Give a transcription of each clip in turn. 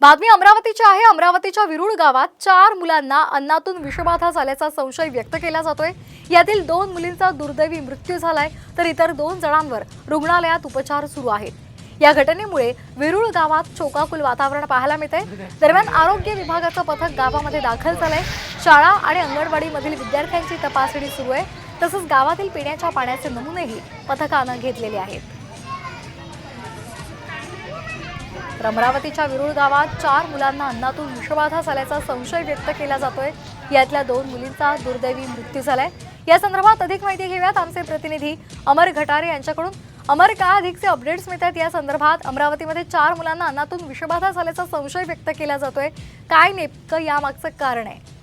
बातमी अमरावतीची आहे। अमरावतीच्या विरुळ गावात 4 मुलांना अन्नातून विषबाधा झाल्याचा संशय व्यक्त केला जातोय। यातील 2 मुलींचा दुर्दैवी मृत्यू झालाय, तर इतर 2 जणांवर रुग्णालयात उपचार सुरू आहेत। या घटनेमुळे विरुळ गावात शोकाकुल वातावरण पाहायला मिळते। दरम्यान आरोग्य विभागाचं पथक गावामध्ये दाखल झालंय। शाळा आणि अंगणवाडीमधील विद्यार्थ्यांची तपासणी सुरू आहे। तसंच गावातील पिण्याच्या पाण्याचे नमुनेही पथकानं घेतलेले आहेत। अमरावतीच्या विरुळ गावात 4 मुलांना अन्नातून विषबाधा झाल्याचा संशय व्यक्त केला जातोय। यातल्या 2 मुलींचा दुर्दैवी मृत्यू झालाय। या संदर्भात अधिक माहिती घेऊयात आमचे प्रतिनिधी अमर घटारे यांच्याकडून। अमर, काय अधिकचे अपडेट्स मिळतात या संदर्भात? अमरावतीमध्ये 4 मुलांना अन्नातून विषबाधा झाल्याचा संशय व्यक्त केला जातोय, काय नेमकं यामागचं कारण आहे?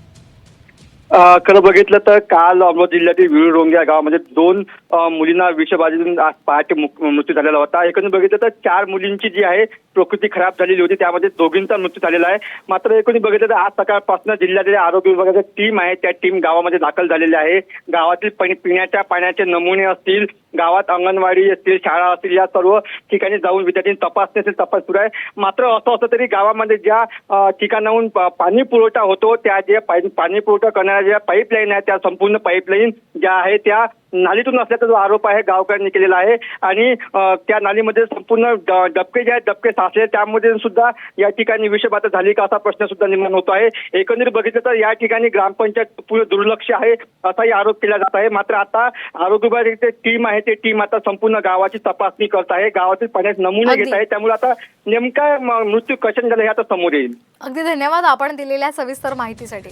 खरं बघितलं तर काल अमरावती जिल्ह्यातील विरुळ या गावामध्ये 2 मुलींना विषबाधेतून आज पहाटे मृत्यू झालेला होता। एकूण बघितलं तर 4 मुलींची जी आहे प्रकृती खराब झालेली होती, त्यामध्ये दोघींचा मृत्यू झालेला आहे। मात्र एकूण बघितलं तर आज सकाळपासून जिल्ह्यातील आरोग्य विभागाची टीम आहे, त्या टीम गावामध्ये दाखल झालेली आहे। गावातील पिण्याच्या पाण्याचे नमुने असतील, गावात अंगणवाडी असतील, शाळा असतील, या सर्व ठिकाणी जाऊन विद्यार्थ्यांची तपासणी तपास सुरू आहे। मात्र असं असं तरी गावामध्ये ज्या ठिकाणाहून पाणी पुरवठा होतो, त्या जे पाणी पुरवठा करणाऱ्या ज्या पाईपलाईन आहे, त्या संपूर्ण पाईपलाईन ज्या आहे त्या नालीतून असल्याचा जो आरोप आहे गावकऱ्यांनी केलेला आहे। आणि त्या नालीमध्ये संपूर्ण डबके जे आहेत, डबके साचले, त्यामध्ये सुद्धा या ठिकाणी विषबाधा झाली का असा प्रश्न सुद्धा निर्माण होतो आहे। एकंदरीत बघितलं तर या ठिकाणी ग्रामपंचायत पूर्ण दुर्लक्ष आहे असाही आरोप केला जात आहे। मात्र आता आरोग्य विभागाची टीम आहे, ते टीम आता संपूर्ण गावाची तपासणी करत आहे, गावातील पाण्याचे नमुने घेत आहे। त्यामुळे आता नेमका मृत्यू कशाने झाला हे आता समोर येईल। अगदी धन्यवाद आपण दिलेल्या सविस्तर माहितीसाठी।